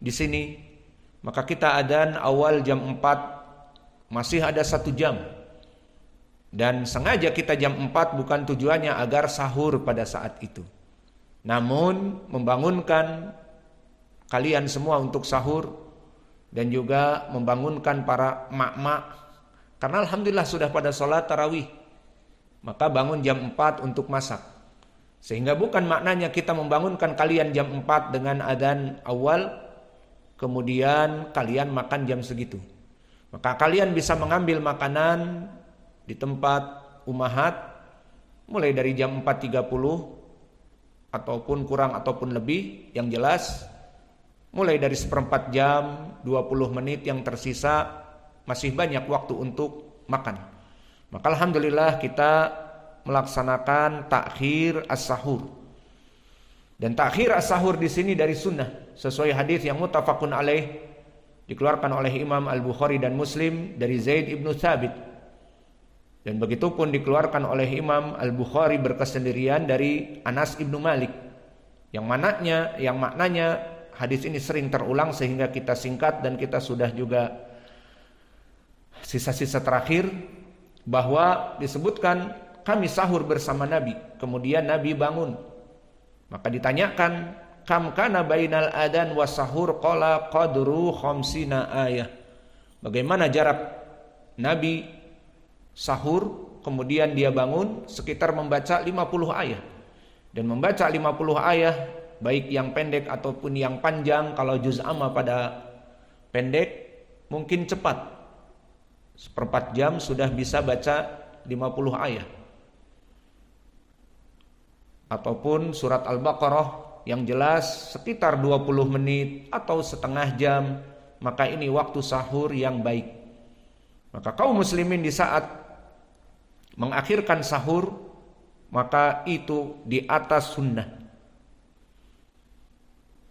di sini, maka kita adzan awal jam 4, masih ada 1 jam. Dan sengaja kita jam 4 bukan tujuannya agar sahur pada saat itu, namun membangunkan kalian semua untuk sahur dan juga membangunkan para mak-mak, karena alhamdulillah sudah pada sholat tarawih, maka bangun jam 4 untuk masak. Sehingga bukan maknanya kita membangunkan kalian jam 4 dengan adzan awal, kemudian kalian makan jam segitu. Maka kalian bisa mengambil makanan di tempat ummahat mulai dari jam 4.30 ataupun kurang ataupun lebih, yang jelas mulai dari 1/4 jam, 20 menit yang tersisa masih banyak waktu untuk makan. Maka alhamdulillah kita melaksanakan takhir as-sahur. Dan takhir as-sahur di sini dari sunnah sesuai hadis yang muttafaqun alaih dikeluarkan oleh Imam Al-Bukhari dan Muslim dari Zaid ibnu Thabit. Dan begitu pun dikeluarkan oleh Imam Al-Bukhari berkesendirian dari Anas ibnu Malik. Yang maknanya hadis ini sering terulang sehingga kita singkat dan kita sudah juga sisa-sisa terakhir, bahwa disebutkan kami sahur bersama Nabi, kemudian Nabi bangun. Maka ditanyakan, kam kana bainal adan was sahur, qala qadru khamsina ayah. Bagaimana jarak Nabi sahur kemudian dia bangun? Sekitar membaca 50 ayat. Dan membaca 50 ayat baik yang pendek ataupun yang panjang, kalau juz amma pada pendek mungkin cepat, 1/4 jam sudah bisa baca 50 ayat. Ataupun surat Al-Baqarah yang jelas sekitar 20 menit atau setengah jam, maka ini waktu sahur yang baik. Maka kaum muslimin di saat mengakhirkan sahur, maka itu di atas sunnah.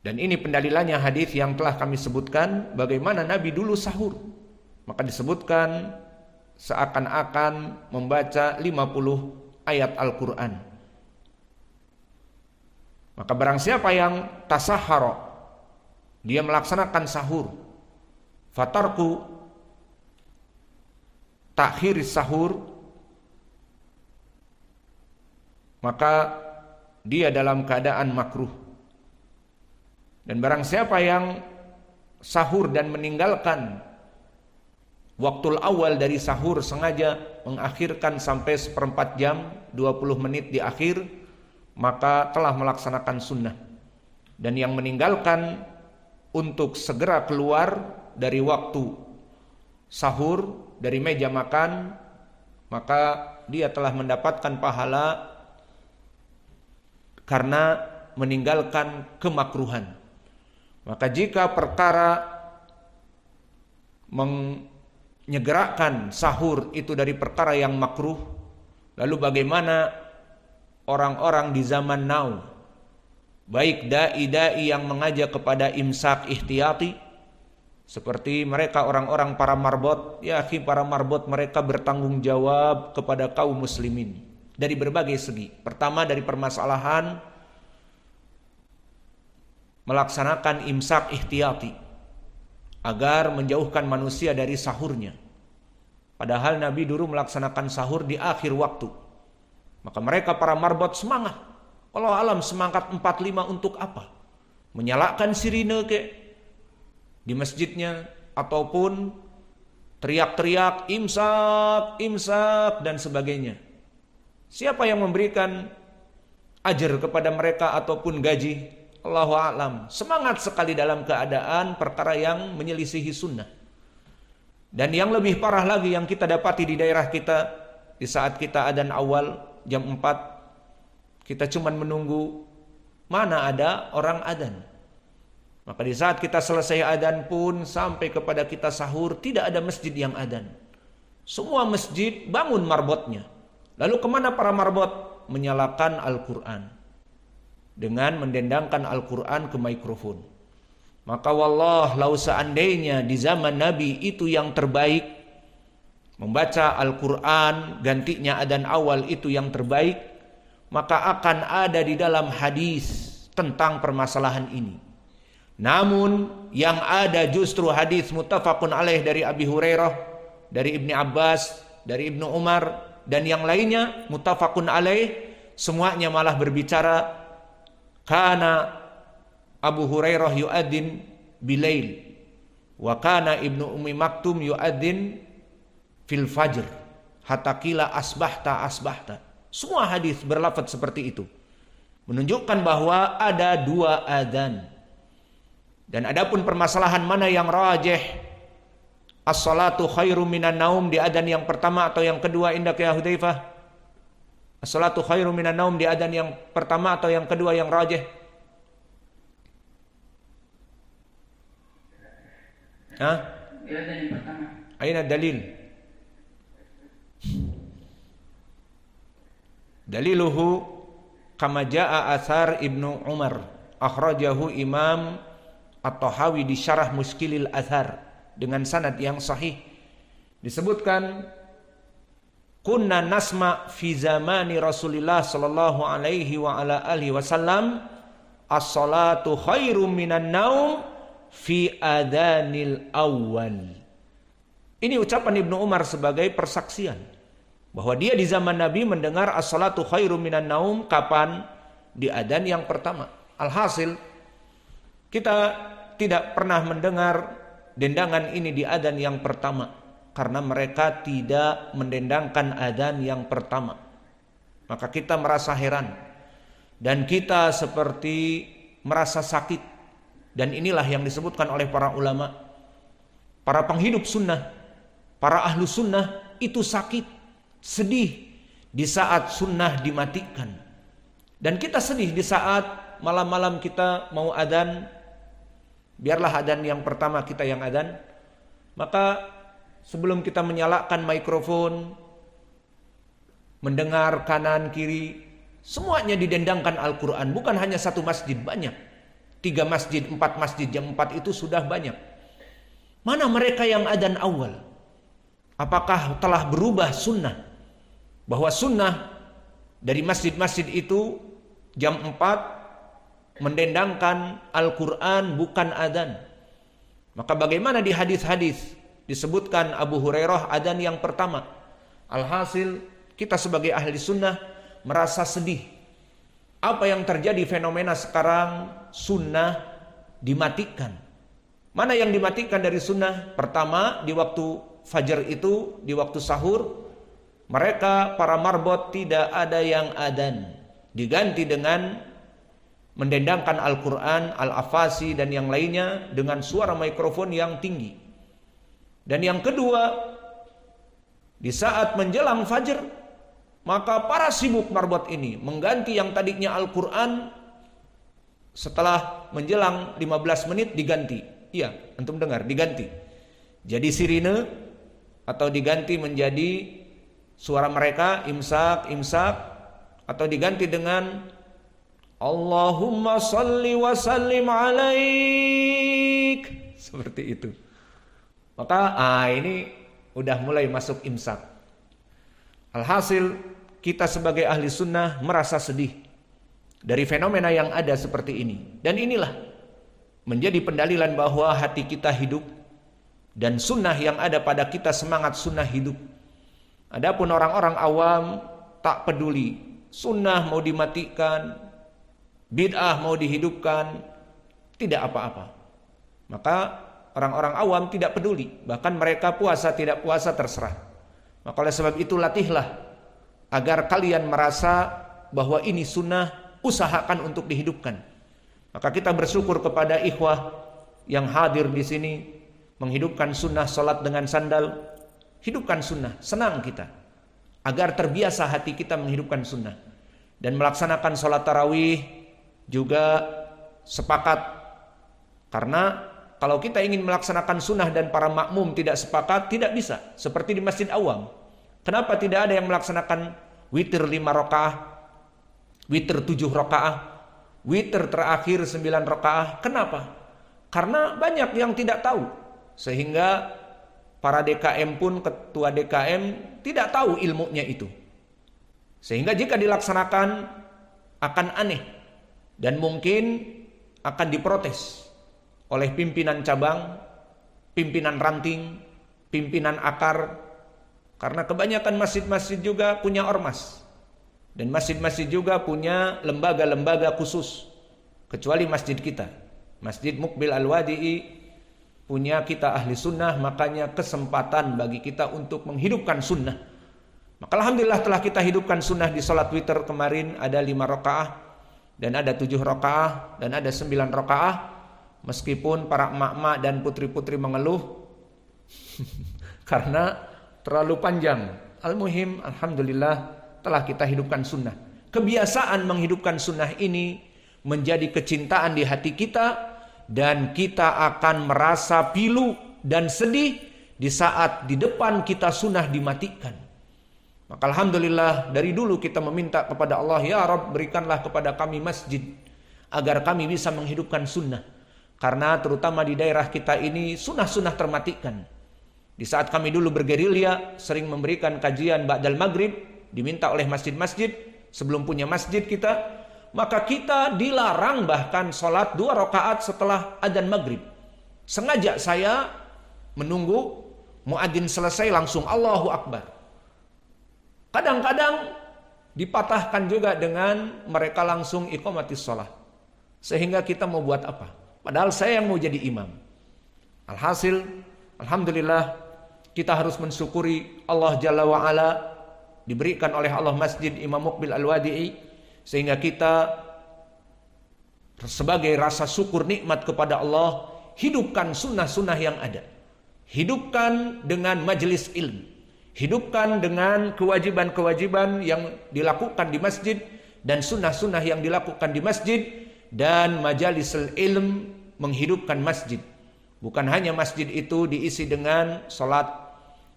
Dan ini pendalilannya hadis yang telah kami sebutkan bagaimana Nabi dulu sahur. Maka disebutkan seakan-akan membaca 50 ayat Al-Quran. Maka barang siapa yang tasahhara, dia melaksanakan sahur, fatarku takhir sahur, maka dia dalam keadaan makruh. Dan barang siapa yang sahur dan meninggalkan waktu awal dari sahur, sengaja mengakhirkan sampai 1/4 jam, 20 menit di akhir, maka telah melaksanakan sunnah. Dan yang meninggalkan untuk segera keluar dari waktu sahur, dari meja makan, maka dia telah mendapatkan pahala karena meninggalkan kemakruhan. Maka jika perkara menyegerakan sahur itu dari perkara yang makruh, lalu bagaimana orang-orang di zaman now, baik dai-dai yang mengajak kepada imsak ihtiyati, seperti mereka orang-orang para marbot, ya akhi, para marbot mereka bertanggung jawab kepada kaum muslimin dari berbagai segi. Pertama dari permasalahan melaksanakan imsak ihtiyati agar menjauhkan manusia dari sahurnya. Padahal Nabi dulu melaksanakan sahur di akhir waktu. Maka mereka para marbot semangat. Kalau alam semangat 4-5 untuk apa? Menyalakan sirine di masjidnya, ataupun teriak-teriak imsak, imsak dan sebagainya. Siapa yang memberikan ajar kepada mereka ataupun gaji? Allahu a'lam. Semangat sekali dalam keadaan perkara yang menyelisihi sunnah. Dan yang lebih parah lagi yang kita dapati di daerah kita, di saat kita adzan awal jam 4, kita cuman menunggu mana ada orang adzan. Maka di saat kita selesai adzan pun sampai kepada kita sahur, tidak ada masjid yang adzan. Semua masjid bangun marbotnya. Lalu kemana para marbot? Menyalakan Al-Quran dengan mendendangkan Al-Quran ke mikrofon. Maka wallah, lau seandainya di zaman Nabi itu yang terbaik, membaca Al-Quran gantinya adzan awal itu yang terbaik, maka akan ada di dalam hadis tentang permasalahan ini. Namun yang ada justru hadis muttafaqun alaih dari Abi Hurairah, dari Ibni Abbas, dari Ibnu Umar, dan yang lainnya muttafaqun alaih, semuanya malah berbicara kana Abu Hurairah yu'adzin bilail wa kana Ibnu Ummi Maktum yu'adzin fil fajr hatta qila asbahta asbahta. Semua hadis berlafaz seperti itu, menunjukkan bahwa ada dua adzan. Dan adapun permasalahan mana yang rajih, as-salatu khairum minan naum di adzan yang pertama atau yang kedua, indak ya Hudzaifah? As-salatu khairum minan naum di adzan yang pertama atau yang kedua yang rajih? Hah? Di adzan yang pertama. Aina dalil? Daliluhu kama jaa athar Ibnu Umar akhrajahu Imam At-Tahawi di Syarah Muskilil Athar dengan sanad yang sahih. Disebutkan kunna nasma fi zamani Rasulillah sallallahu alaihi wa ala alihi wasallam as-salatu khairum minan naum fi adhanil awal. Ini ucapan Ibnu Umar sebagai persaksian bahwa dia di zaman Nabi mendengar as-salatu khairum minan naum kapan? Di adzan yang pertama. Alhasil kita tidak pernah mendengar dendangan ini di adzan yang pertama karena mereka tidak mendendangkan adzan yang pertama. Maka kita merasa heran dan kita seperti merasa sakit, dan inilah yang disebutkan oleh para ulama, para penghidup sunnah, para ahlu sunnah itu sakit, sedih di saat sunnah dimatikan, dan kita sedih di saat malam-malam kita mau adzan, biarlah adzan yang pertama kita yang adzan, maka sebelum kita menyalakan mikrofon, mendengar kanan kiri, semuanya didendangkan Al-Quran. Bukan hanya satu masjid, banyak, 3 masjid, 4 masjid, jam 4 itu sudah banyak. Mana mereka yang adzan awal? Apakah telah berubah sunnah? Bahwa sunnah dari masjid-masjid itu jam 4 mendendangkan Al-Quran, bukan adzan. Maka bagaimana di hadis-hadis disebutkan Abu Hurairah adzan yang pertama? Alhasil kita sebagai ahli sunnah merasa sedih. Apa yang terjadi fenomena sekarang, sunnah dimatikan. Mana yang dimatikan dari sunnah? Pertama, di waktu fajar itu, di waktu sahur, mereka para marbot tidak ada yang adzan, diganti dengan mendendangkan Al-Quran, Al-Afasi dan yang lainnya dengan suara mikrofon yang tinggi. Dan yang kedua, di saat menjelang fajar, maka para sibuk marbot ini mengganti yang tadinya Al-Quran, setelah menjelang 15 menit diganti. Iya, antum dengar, diganti. Jadi sirine atau diganti menjadi suara mereka imsak, imsak, atau diganti dengan Allahumma salli wa sallim alaik, seperti itu. Maka ini udah mulai masuk imsak. Alhasil kita sebagai ahli sunnah merasa sedih dari fenomena yang ada seperti ini. Dan inilah menjadi pendalilan bahwa hati kita hidup dan sunnah yang ada pada kita, semangat sunnah hidup. Adapun orang-orang awam tak peduli, sunnah mau dimatikan, bid'ah mau dihidupkan, tidak apa-apa. Maka orang-orang awam tidak peduli, bahkan mereka puasa tidak puasa terserah. Maka oleh sebab itu latihlah agar kalian merasa bahwa ini sunnah, usahakan untuk dihidupkan. Maka kita bersyukur kepada ikhwah yang hadir di sini menghidupkan sunnah salat dengan sandal. Hidupkan sunnah, senang kita agar terbiasa hati kita menghidupkan sunnah. Dan melaksanakan salat tarawih juga sepakat, karena kalau kita ingin melaksanakan sunnah dan para makmum tidak sepakat, tidak bisa. Seperti di masjid awam, kenapa tidak ada yang melaksanakan witir 5 rakaah, witir 7 rakaah, witir terakhir 9 rakaah? Kenapa? Karena banyak yang tidak tahu, sehingga para DKM pun, ketua DKM tidak tahu ilmunya itu, sehingga jika dilaksanakan akan aneh dan mungkin akan diprotes oleh pimpinan cabang, pimpinan ranting, pimpinan akar. Karena kebanyakan masjid-masjid juga punya ormas. Dan masjid-masjid juga punya lembaga-lembaga khusus. Kecuali masjid kita. Masjid Muqbil Al-Wadi'i punya kita ahli sunnah, makanya kesempatan bagi kita untuk menghidupkan sunnah. Maka alhamdulillah telah kita hidupkan sunnah di sholat witir kemarin, ada 5 rakaah, dan ada 7 rakaah, dan ada 9 rakaah. Meskipun para emak-emak dan putri-putri mengeluh karena terlalu panjang. Al-muhim, alhamdulillah telah kita hidupkan sunnah. Kebiasaan menghidupkan sunnah ini menjadi kecintaan di hati kita, dan kita akan merasa pilu dan sedih di saat di depan kita sunnah dimatikan. Maka alhamdulillah dari dulu kita meminta kepada Allah, ya Rabb, berikanlah kepada kami masjid agar kami bisa menghidupkan sunnah. Karena terutama di daerah kita ini sunnah-sunnah termatikan. Di saat kami dulu bergerilya, sering memberikan kajian ba'dal maghrib, diminta oleh masjid-masjid, sebelum punya masjid kita, maka kita dilarang bahkan sholat 2 rakaat setelah adzan maghrib. Sengaja saya menunggu muadzin selesai langsung Allahu Akbar. Kadang-kadang dipatahkan juga dengan mereka langsung iqamatis sholat. Sehingga kita mau buat apa? Padahal saya yang mau jadi imam. Alhasil, alhamdulillah, kita harus mensyukuri Allah Jalla wa'ala, diberikan oleh Allah Masjid Imam Muqbil Al-Wadi'i, sehingga kita sebagai rasa syukur nikmat kepada Allah, hidupkan sunnah-sunnah yang ada. Hidupkan dengan majelis ilmu. Hidupkan dengan kewajiban-kewajiban yang dilakukan di masjid, dan sunnah-sunnah yang dilakukan di masjid, dan majelis ilm menghidupkan masjid. Bukan hanya masjid itu diisi dengan sholat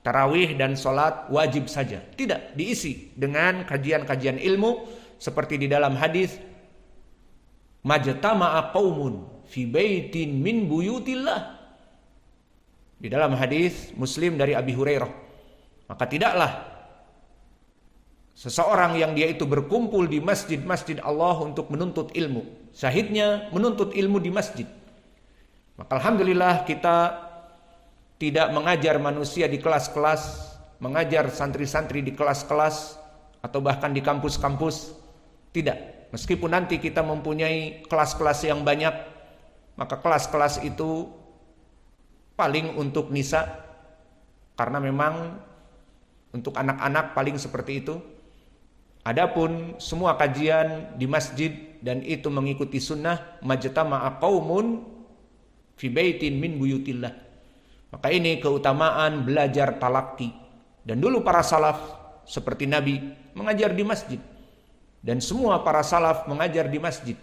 tarawih dan sholat wajib saja. Tidak, diisi dengan kajian-kajian ilmu seperti di dalam hadis, majtama'a qaumun fi baitin min buyutillah. Di dalam hadis Muslim dari Abi Hurairah, maka tidaklah seseorang yang dia itu berkumpul di masjid-masjid Allah untuk menuntut ilmu. Syahidnya menuntut ilmu di masjid. Maka alhamdulillah kita tidak mengajar manusia di kelas-kelas, mengajar santri-santri di kelas-kelas, atau bahkan di kampus-kampus. Tidak. Meskipun nanti kita mempunyai kelas-kelas yang banyak, maka kelas-kelas itu paling untuk nisa, karena memang untuk anak-anak paling seperti itu. Adapun semua kajian di masjid dan itu mengikuti sunnah, majtama'a qaumun fi baitin min buyutillah. Maka ini keutamaan belajar talaqi. Dan dulu para salaf seperti Nabi mengajar di masjid. Dan semua para salaf mengajar di masjid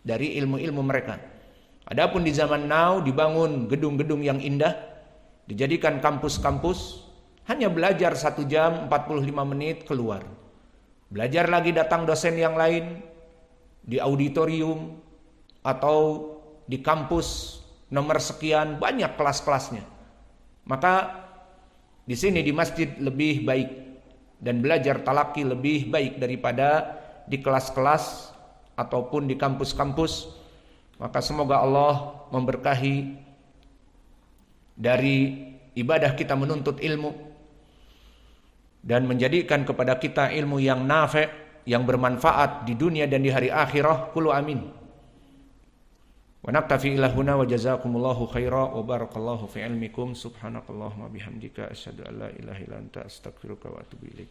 dari ilmu-ilmu mereka. Adapun di zaman now dibangun gedung-gedung yang indah, dijadikan kampus-kampus, hanya belajar 1 jam 45 menit keluar. Belajar lagi datang dosen yang lain di auditorium atau di kampus nomor sekian, banyak kelas-kelasnya. Maka di sini di masjid lebih baik, dan belajar talaqi lebih baik daripada di kelas-kelas ataupun di kampus-kampus. Maka semoga Allah memberkahi dari ibadah kita menuntut ilmu, dan menjadikan kepada kita ilmu yang nafi', yang bermanfaat di dunia dan di hari akhirah. Qulu amin. Wa naktafi ila huna wa jazakumullahu khaira wa barakallahu fi ilmikum. Subhanakallahumma bihamdika asyhadu an la ilaha illa anta astaghfiruka wa atubu ilaik.